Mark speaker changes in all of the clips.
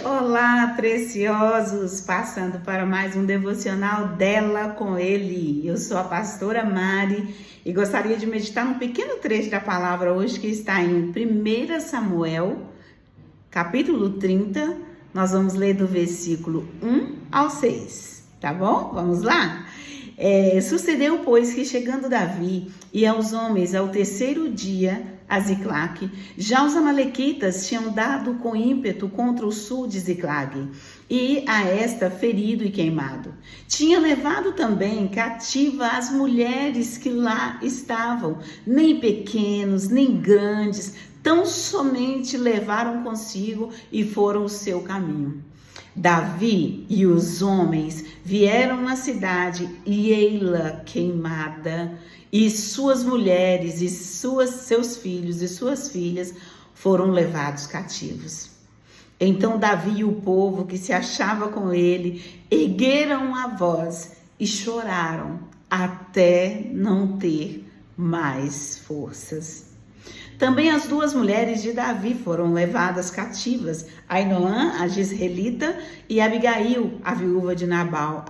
Speaker 1: Olá, preciosos! Passando para mais um devocional dela com ele. Eu sou a pastora Mari e gostaria de meditar num pequeno trecho da palavra hoje que está em 1 Samuel, capítulo 30. Nós vamos ler do versículo 1 ao 6, tá bom? Vamos lá? Sucedeu, pois, que chegando Davi e aos homens ao terceiro dia a Ziclague, já os amalequitas tinham dado com ímpeto contra o sul de Ziclague, e a esta ferido e queimado. Tinha levado também cativa as mulheres que lá estavam, nem pequenos, nem grandes, tão somente levaram consigo e foram o seu caminho. Davi e os homens vieram na cidade e ei-la queimada, e suas mulheres e seus filhos e suas filhas foram levados cativos. Então Davi e o povo que se achava com ele ergueram a voz e choraram até não ter mais forças. Também as duas mulheres de Davi foram levadas cativas, Ainoã, a Jezreelita, e Abigail, a viúva de Nabal,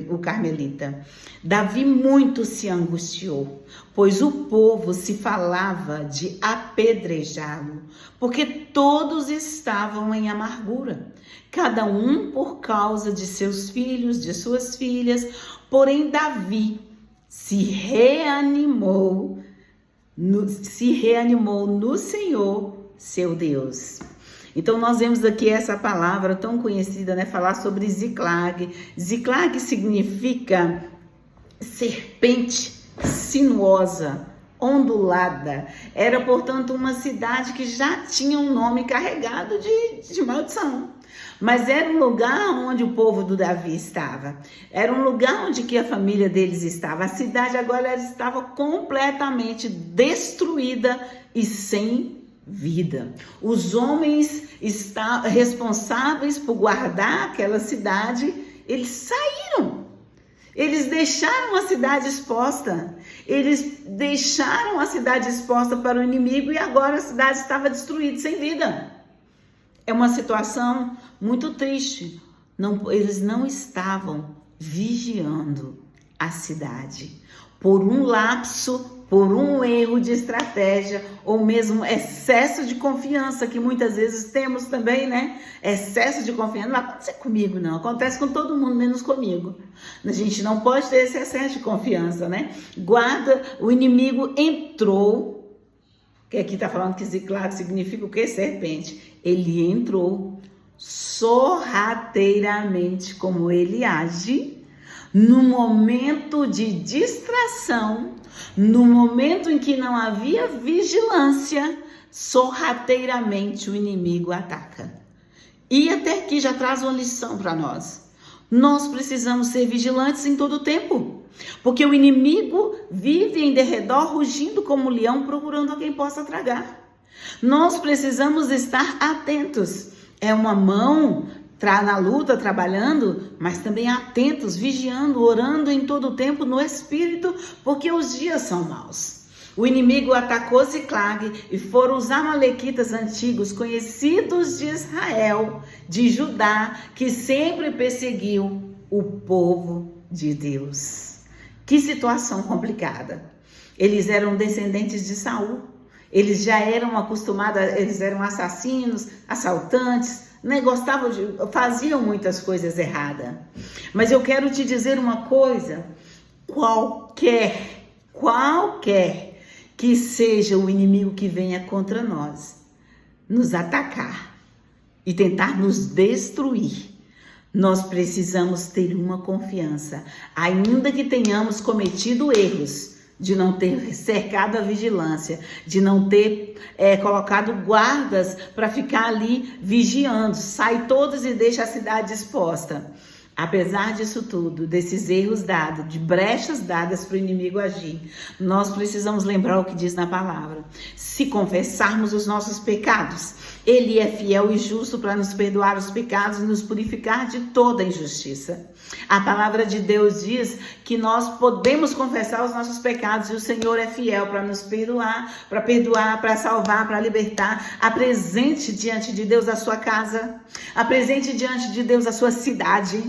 Speaker 1: o carmelita. Davi muito se angustiou, pois o povo se falava de apedrejá-lo, porque todos estavam em amargura, cada um por causa de seus filhos, de suas filhas. Porém Davi se reanimou no Senhor, seu Deus. Então nós vemos aqui essa palavra tão conhecida, né? Falar sobre Ziclague. Ziclague significa serpente sinuosa, ondulada. Era, portanto, uma cidade que já tinha um nome carregado de maldição. Mas era um lugar onde o povo do Davi estava. Era um lugar onde que a família deles estava. A cidade agora estava completamente destruída e sem vida. Os homens responsáveis por guardar aquela cidade, eles saíram. Eles deixaram a cidade exposta. Eles deixaram a cidade exposta para o inimigo e agora a cidade estava destruída, sem vida. É uma situação muito triste. Eles não estavam vigiando a cidade. Por um lapso, por um erro de estratégia, ou mesmo excesso de confiança, que muitas vezes temos também, né? Excesso de confiança. Não acontece comigo, não. Acontece com todo mundo, menos comigo. A gente não pode ter esse excesso de confiança, né? Guarda, o inimigo entrou. Que aqui está falando que Ziclague significa o quê? Serpente. Ele entrou sorrateiramente, como ele age, no momento de distração, no momento em que não havia vigilância, sorrateiramente o inimigo ataca. E até aqui já traz uma lição para nós. Nós precisamos ser vigilantes em todo o tempo. Porque o inimigo vive em derredor, rugindo como um leão, procurando a quem possa tragar. Nós precisamos estar atentos. É uma mão na luta, trabalhando, mas também atentos, vigiando, orando em todo o tempo no Espírito, porque os dias são maus. O inimigo atacou Ziclague e foram os amalequitas antigos, conhecidos de Israel, de Judá, que sempre perseguiu o povo de Deus. Que situação complicada. Eles eram descendentes de Saul. Eles já eram acostumados, eles eram assassinos, assaltantes, né? Faziam muitas coisas erradas. Mas eu quero te dizer uma coisa, qualquer que seja o inimigo que venha contra nós, nos atacar e tentar nos destruir, nós precisamos ter uma confiança, ainda que tenhamos cometido erros, de não ter cercado a vigilância, de não ter colocado guardas para ficar ali vigiando. Sai todos e deixa a cidade exposta. Apesar disso tudo, desses erros dados, de brechas dadas para o inimigo agir, nós precisamos lembrar o que diz na palavra. Se confessarmos os nossos pecados, Ele é fiel e justo para nos perdoar os pecados e nos purificar de toda injustiça. A palavra de Deus diz que nós podemos confessar os nossos pecados e o Senhor é fiel para nos perdoar, para salvar, para libertar. Apresente diante de Deus a sua casa, apresente diante de Deus a sua cidade,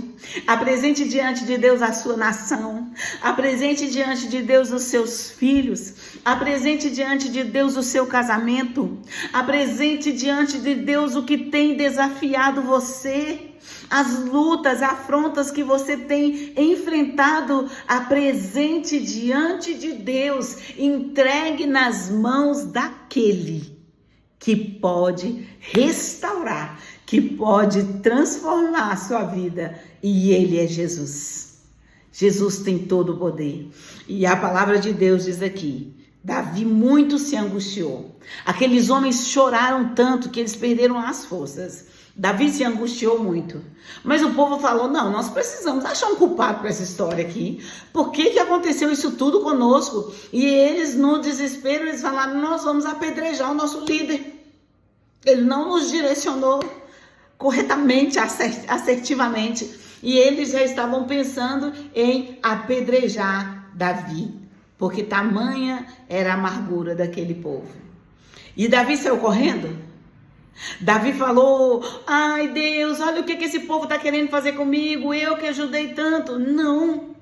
Speaker 1: apresente diante de Deus a sua nação, apresente diante de Deus os seus filhos, apresente diante de Deus o seu casamento, apresente diante de Deus o que tem desafiado você, as lutas, afrontas que você tem enfrentado. Apresente diante de Deus, entregue nas mãos daquele que pode restaurar, que pode transformar a sua vida, e Ele é Jesus. Jesus tem todo o poder. E a palavra de Deus diz aqui: Davi muito se angustiou. Aqueles homens choraram tanto que eles perderam as forças. Davi se angustiou muito. Mas o povo falou: não, nós precisamos achar um culpado para essa história aqui. Por que aconteceu isso tudo conosco? E eles, no desespero, eles falaram: nós vamos apedrejar o nosso líder. Ele não nos direcionou corretamente, assertivamente. E eles já estavam pensando em apedrejar Davi, porque tamanha era a amargura daquele povo. E Davi saiu correndo. Davi falou: ai Deus, olha o que esse povo está querendo fazer comigo, eu que ajudei tanto. Não.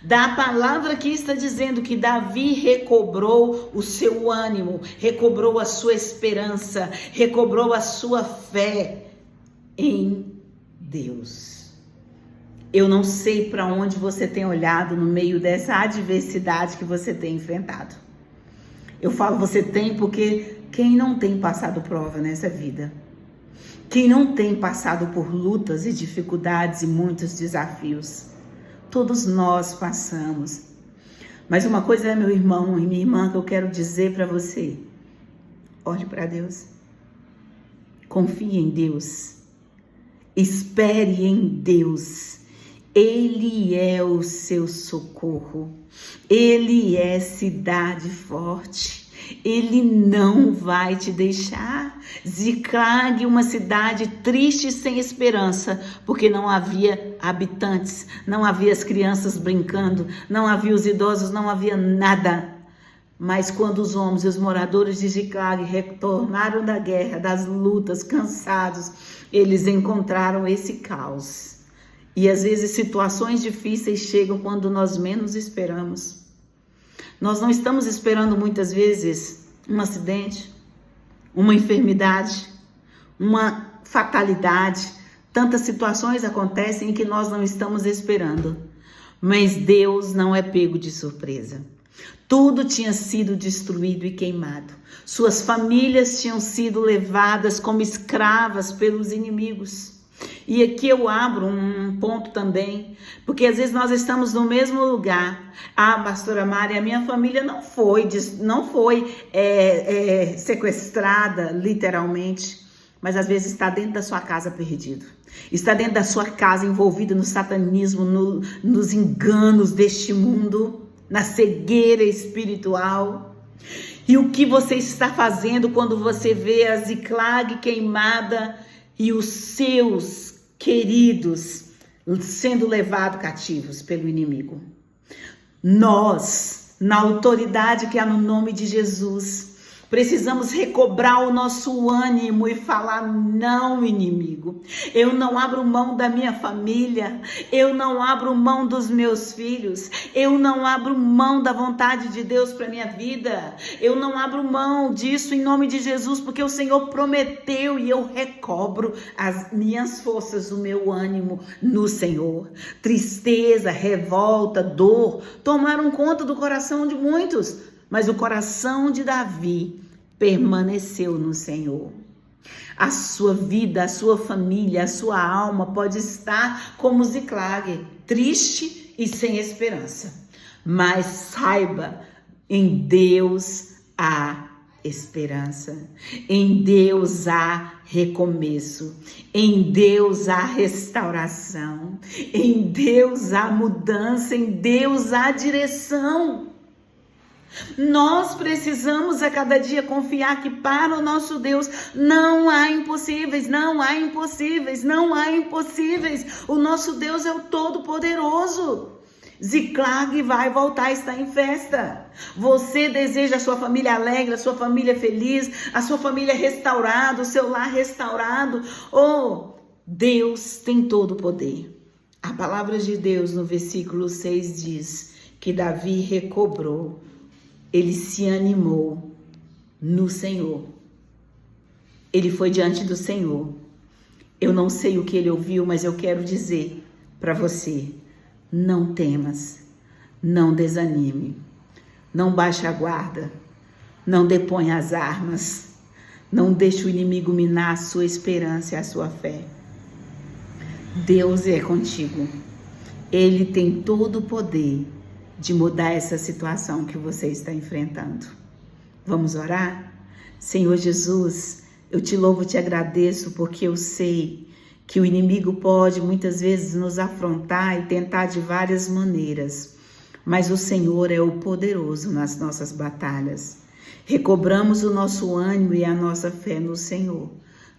Speaker 1: Da palavra aqui está dizendo que Davi recobrou o seu ânimo, recobrou a sua esperança, recobrou a sua fé em Deus. Eu não sei para onde você tem olhado no meio dessa adversidade que você tem enfrentado. Eu falo você tem porque quem não tem passado prova nessa vida, quem não tem passado por lutas e dificuldades e muitos desafios, todos nós passamos. Mas uma coisa é, meu irmão e minha irmã, que eu quero dizer para você: olhe para Deus, confie em Deus, espere em Deus. Ele é o seu socorro, Ele é cidade forte, Ele não vai te deixar. Ziclag, uma cidade triste e sem esperança, porque não havia habitantes, não havia as crianças brincando, não havia os idosos, não havia nada. Mas quando os homens e os moradores de Ziclag retornaram da guerra, das lutas, cansados, eles encontraram esse caos. E às vezes situações difíceis chegam quando nós menos esperamos. Nós não estamos esperando muitas vezes um acidente, uma enfermidade, uma fatalidade. Tantas situações acontecem em que nós não estamos esperando. Mas Deus não é pego de surpresa. Tudo tinha sido destruído e queimado. Suas famílias tinham sido levadas como escravas pelos inimigos. E aqui eu abro um ponto também, porque às vezes nós estamos no mesmo lugar. Pastora Mari, a minha família não foi sequestrada, literalmente, mas às vezes está dentro da sua casa perdido. Está dentro da sua casa envolvido no satanismo, nos enganos deste mundo, na cegueira espiritual. E o que você está fazendo quando você vê a Ziclag queimada e os seus queridos sendo levados cativos pelo inimigo? Nós, na autoridade que há no nome de Jesus, precisamos recobrar o nosso ânimo e falar: não, inimigo, eu não abro mão da minha família, eu não abro mão dos meus filhos, eu não abro mão da vontade de Deus para minha vida, eu não abro mão disso em nome de Jesus, porque o Senhor prometeu e eu recobro as minhas forças, o meu ânimo no Senhor. Tristeza, revolta, dor tomaram conta do coração de muitos, mas o coração de Davi permaneceu no Senhor. A sua vida, a sua família, a sua alma pode estar como Ziclag, triste e sem esperança. Mas saiba, em Deus há esperança. Em Deus há recomeço. Em Deus há restauração. Em Deus há mudança. Em Deus há direção. Nós precisamos a cada dia confiar que para o nosso Deus não há impossíveis, não há impossíveis, não há impossíveis. O nosso Deus é o Todo-Poderoso. Ziklag vai voltar a estar em festa. Você deseja a sua família alegre, a sua família feliz, a sua família restaurada, o seu lar restaurado. Oh, Deus tem todo o poder. A palavra de Deus no versículo 6 diz que Davi recobrou. Ele se animou no Senhor. Ele foi diante do Senhor. Eu não sei o que ele ouviu, mas eu quero dizer para você: não temas, não desanime, não baixe a guarda, não deponha as armas, não deixe o inimigo minar a sua esperança e a sua fé. Deus é contigo. Ele tem todo o poder de mudar essa situação que você está enfrentando. Vamos orar? Senhor Jesus, eu te louvo e te agradeço porque eu sei que o inimigo pode muitas vezes nos afrontar e tentar de várias maneiras, mas o Senhor é o poderoso nas nossas batalhas. Recobramos o nosso ânimo e a nossa fé no Senhor.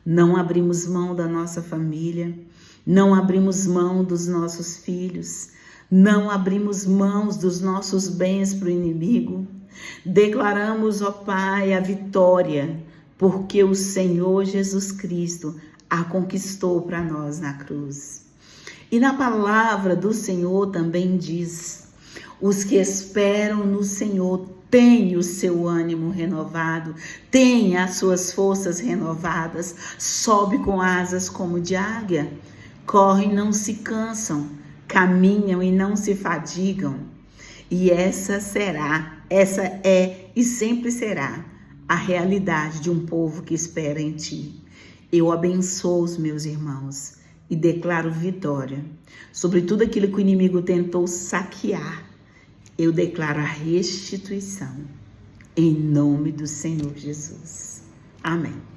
Speaker 1: Não abrimos mão da nossa família, não abrimos mão dos nossos filhos, não abrimos mãos dos nossos bens para o inimigo. Declaramos, ó Pai, a vitória, porque o Senhor Jesus Cristo a conquistou para nós na cruz. E na palavra do Senhor também diz: os que esperam no Senhor têm o seu ânimo renovado, têm as suas forças renovadas, sobe com asas como de águia, correm e não se cansam, caminham e não se fadigam. E essa é e sempre será a realidade de um povo que espera em ti. Eu abençoo os meus irmãos e declaro vitória sobre tudo aquilo que o inimigo tentou saquear. Eu declaro a restituição em nome do Senhor Jesus. Amém.